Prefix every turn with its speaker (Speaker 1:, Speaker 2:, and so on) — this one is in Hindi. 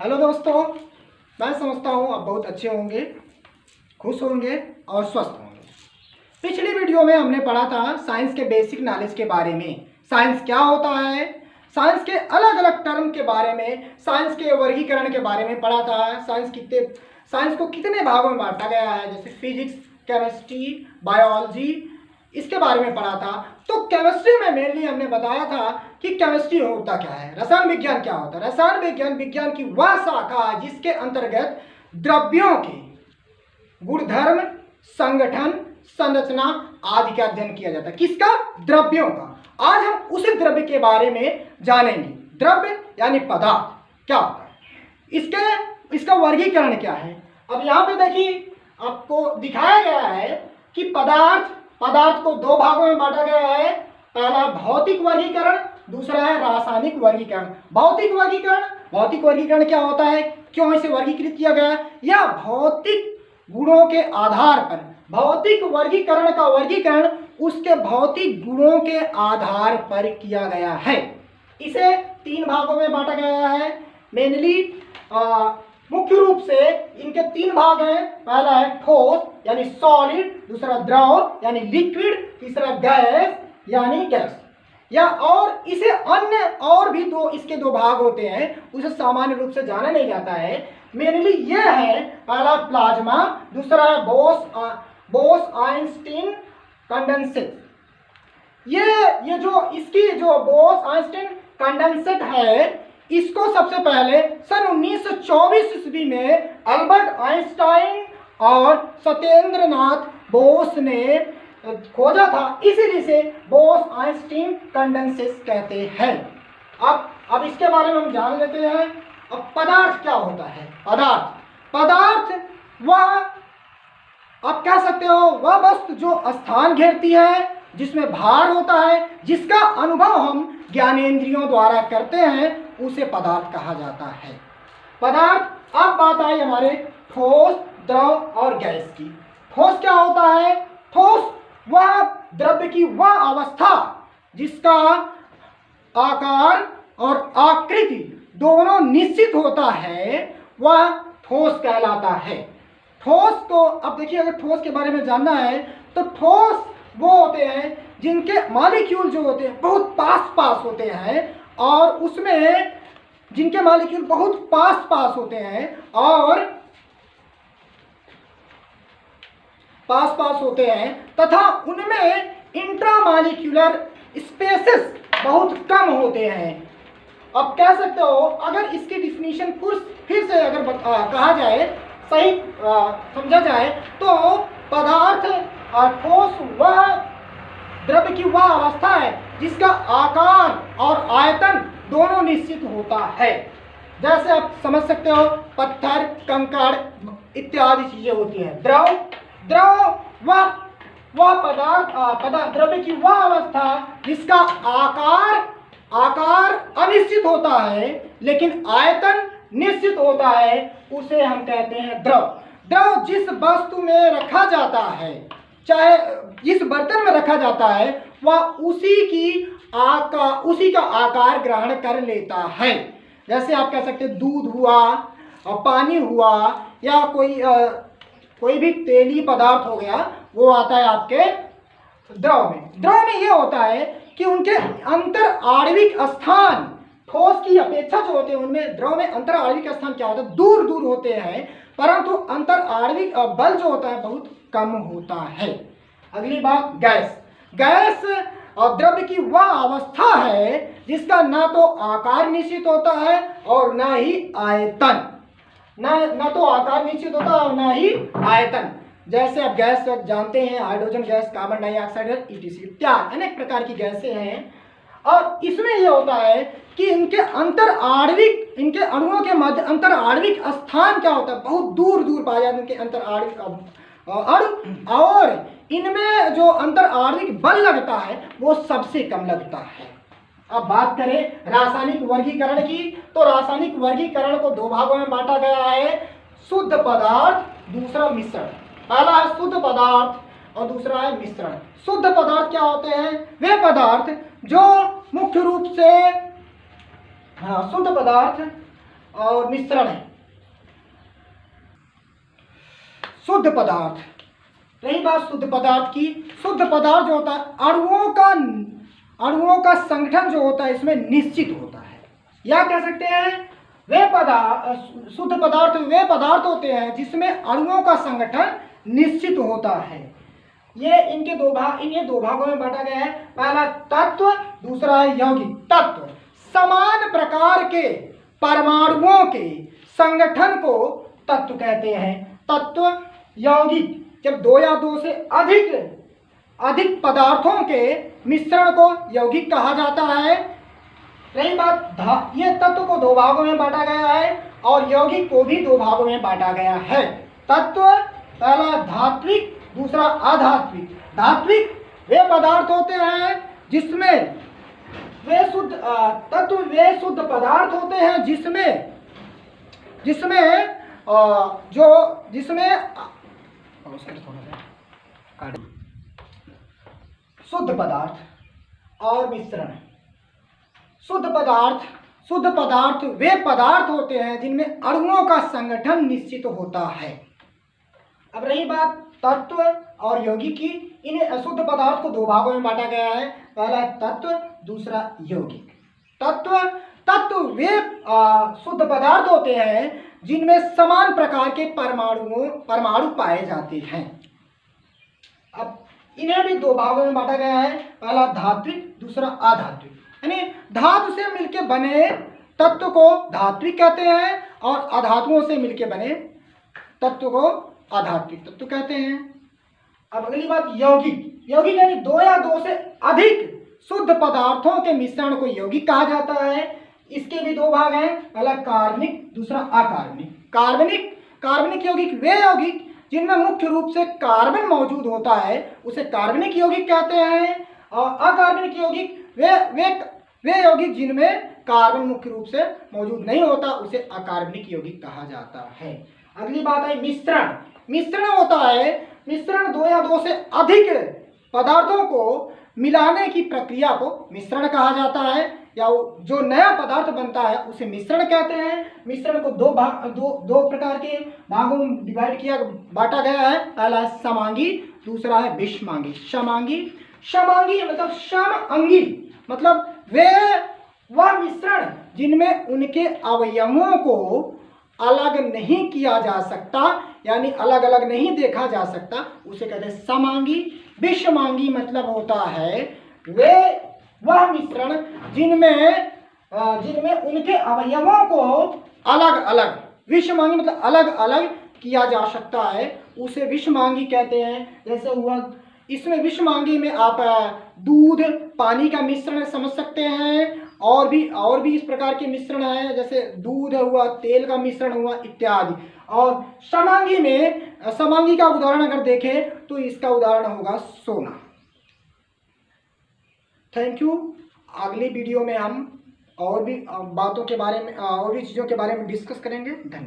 Speaker 1: हेलो दोस्तों, मैं समझता हूँ आप बहुत अच्छे होंगे, खुश होंगे और स्वस्थ होंगे। पिछली वीडियो में हमने पढ़ा था साइंस के बेसिक नॉलेज के बारे में। साइंस क्या होता है, साइंस के अलग अलग टर्म के बारे में, साइंस के वर्गीकरण के बारे में पढ़ा था। साइंस को कितने भागों में बांटा गया है, जैसे फिजिक्स, केमिस्ट्री, बायोलॉजी, इसके बारे में पढ़ा था। तो केमिस्ट्री में मेनली हमने बताया था कि केमिस्ट्री होता क्या है, रसायन विज्ञान क्या होता है। रसायन विज्ञान की वह शाखा है जिसके अंतर्गत द्रव्यों के गुणधर्म, संगठन, संरचना आदि का अध्ययन किया जाता है। किसका? द्रव्यों का। आज हम उसी द्रव्य के बारे में जानेंगे। द्रव्य यानी पदार्थ क्या होता है, इसका वर्गीकरण क्या है। अब यहाँ पे देखिए, आपको दिखाया गया है कि पदार्थ को दो भागों में बांटा गया है। पहला भौतिक वर्गीकरण, दूसरा है रासायनिक वर्गीकरण। भौतिक वर्गीकरण क्या होता है, क्यों इसे वर्गीकृत किया गया, या भौतिक गुणों के आधार पर। भौतिक वर्गीकरण का वर्गीकरण उसके भौतिक गुणों के आधार पर किया गया है। इसे तीन भागों में बांटा गया है। मेनली मुख्य रूप से इनके तीन भाग हैं। पहला है ठोस यानी सॉलिड, दूसरा द्रव यानी लिक्विड, तीसरा गैस यानी गैस। या और इसे अन्य और भी इसके दो भाग होते हैं, उसे सामान्य रूप से जाना नहीं जाता है। मेनली ये है, पहला प्लाज्मा, दूसरा है बोस आइंस्टीन कंडेंसेट। ये जो इसकी जो बोस आइंस्टीन कंडेंसेट है, इसको सबसे पहले सन 1924 ईस्वी में अल्बर्ट आइंस्टाइन और सत्येंद्रनाथ बोस ने खोजा था, इसीलिए से बोस आइंस्टीन कंडेंसेट कहते हैं। अब इसके बारे में हम जान लेते हैं। अब पदार्थ क्या होता है। पदार्थ वह, आप कह सकते हो, वह वस्तु जो स्थान घेरती है, जिसमें भार होता है, जिसका अनुभव हम ज्ञानेंद्रियों द्वारा करते हैं, उसे पदार्थ कहा जाता है। पदार्थ। अब बात आई हमारे ठोस, द्रव और गैस की। ठोस क्या होता है? ठोस वह द्रव्य की वह अवस्था जिसका आकार और आकृति दोनों निश्चित होता है, वह ठोस कहलाता है। ठोस को, अब देखिए, अगर ठोस के बारे में जानना है तो ठोस वो होते हैं जिनके मॉलिक्यूल जो होते हैं बहुत पास होते हैं, और उसमें जिनके मॉलिक्यूल बहुत पास होते हैं और पास होते हैं, तथा उनमें इंट्रामॉलिक्यूलर स्पेसेस बहुत कम होते हैं। अब कह सकते हो, अगर इसकी डिफिनीशन फिर से अगर कहा जाए, सही समझा जाए, तो पदार्थ ठोस वह द्रव्य की वह अवस्था है जिसका आकार और आयतन दोनों निश्चित होता है। जैसे आप समझ सकते हो, पत्थर, कंकड़ इत्यादि चीजें होती हैं। द्रव वह पदार्थ द्रव्य की वह अवस्था जिसका आकार अनिश्चित होता है लेकिन आयतन निश्चित होता है, उसे हम कहते हैं द्रव जिस वस्तु में रखा जाता है, चाहे जिस बर्तन में रखा जाता है, वह उसी का आकार ग्रहण कर लेता है। जैसे आप कह सकते हैं दूध हुआ, पानी हुआ, या कोई भी तेली पदार्थ हो गया, वो आता है आपके द्रव में ये होता है कि उनके अंतर आणविक स्थान ठोस की अपेक्षा जो होते हैं, उनमें द्रव में अंतर आणविक स्थान क्या होता है, दूर होते हैं, परंतु अंतर आणविक बल जो होता है बहुत कम होता है। अगली बात, गैस और द्रव्य की वह अवस्था है जिसका ना तो आकार निश्चित होता है और ना ही आयतन। ना तो आकार निश्चित होता है और ना ही आयतन। जैसे आप गैस जानते हैं, hydrogen gas, carbon dioxide, ETC इत्यादि अनेक प्रकार की गैसें हैं। और इसमें यह होता है कि इनके अणुओं के मध्य अंतर आणविक स्थान क्या होता है, बहुत दूर पाए जाते हैं इनके अंतर आणविक अणु, और इनमें जो अंतर आणविक बल लगता है वो सबसे कम लगता है। अब बात करें रासायनिक वर्गीकरण की, तो रासायनिक वर्गीकरण को दो भागों में बांटा गया है, शुद्ध पदार्थ, दूसरा मिश्रण। पहला है शुद्ध पदार्थ और दूसरा है मिश्रण। शुद्ध पदार्थ क्या होते हैं? वे पदार्थ जो मुख्य रूप से शुद्ध पदार्थ और मिश्रण है। शुद्ध पदार्थ, रही बात शुद्ध पदार्थ की, शुद्ध पदार्थ जो होता है अणुओं का संगठन जो होता है इसमें निश्चित होता है, या कह सकते हैं शुद्ध पदार्थ वे पदार्थ होते हैं जिसमें अणुओं का संगठन निश्चित होता है। ये इन्हें दो भागों में बांटा गया है। पहला तत्व, दूसरा है यौगिक। तत्व समान प्रकार के परमाणुओं के संगठन को तत्व कहते हैं। तत्व। यौगिक जब दो या दो से अधिक पदार्थों के मिश्रण को यौगिक कहा जाता है। रही बात ये तत्व को दो भागों में बांटा गया है और यौगिक को भी दो भागों में बांटा गया है। तत्व पहला धात्विक, दूसरा अधात्विक। धात्विक वे पदार्थ होते हैं जिसमें वे शुद्ध पदार्थ होते हैं शुद्ध पदार्थ और मिश्रण। शुद्ध पदार्थ वे पदार्थ होते हैं जिनमें अणुओं का संगठन निश्चित होता है। अब रही बात तत्व और यौगिक की, इन्हें अशुद्ध पदार्थ को दो भागों में बांटा गया है। पहला तत्व, दूसरा यौगिक। तत्व वे शुद्ध पदार्थ होते हैं जिनमें समान प्रकार के परमाणु पाए जाते हैं। अब इन्हें भी दो भागों में बांटा गया है। पहला धात्विक, दूसरा अधात्विक। यानी धातु से मिलकर बने तत्व को धात्विक कहते हैं और अधातुओं से मिलकर बने तत्व को अधात्विक तत्व कहते हैं। अब अगली बात यौगिक। यौगिक यानी दो या दो से अधिक शुद्ध पदार्थों के मिश्रण को यौगिक कहा जाता है। इसके भी दो भाग हैं, पहला कार्बनिक, दूसरा अकार्बनिक। कार्बनिक यौगिक वे यौगिक जिनमें मुख्य रूप से कार्बन मौजूद होता है उसे कार्बनिक यौगिक कहते हैं। और अकार्बनिक यौगिक वे यौगिक जिनमें कार्बन मुख्य रूप से मौजूद नहीं होता उसे अकार्बनिक यौगिक कहा जाता है। अगली बात है मिश्रण। मिश्रण होता है, मिश्रण दो या दो से अधिक पदार्थों को मिलाने की प्रक्रिया को मिश्रण कहा जाता है, या जो नया पदार्थ बनता है उसे मिश्रण कहते हैं। मिश्रण को दो प्रकार के भागों में बांटा गया है। पहला है समांगी, दूसरा है विषमांगी। समांगी मतलब समअंगी, मतलब वह मिश्रण जिनमें उनके अवयवों को अलग नहीं किया जा सकता, यानी अलग अलग नहीं देखा जा सकता, उसे कहते हैं समांगी। विषमांगी मतलब होता है वह मिश्रण जिनमें उनके अवयवों को अलग अलग, विषमांगी मतलब अलग अलग किया जा सकता है, उसे विषमांगी कहते हैं। जैसे हुआ इसमें विषमांगी में आप दूध पानी का मिश्रण समझ सकते हैं, और भी इस प्रकार के मिश्रण है, जैसे दूध हुआ, तेल का मिश्रण हुआ इत्यादि। और समांगी का उदाहरण अगर देखें तो इसका उदाहरण होगा सोना। Thank you. अगली वीडियो में हम और भी बातों के बारे में, और भी चीज़ों के बारे में डिस्कस करेंगे। धन्यवाद।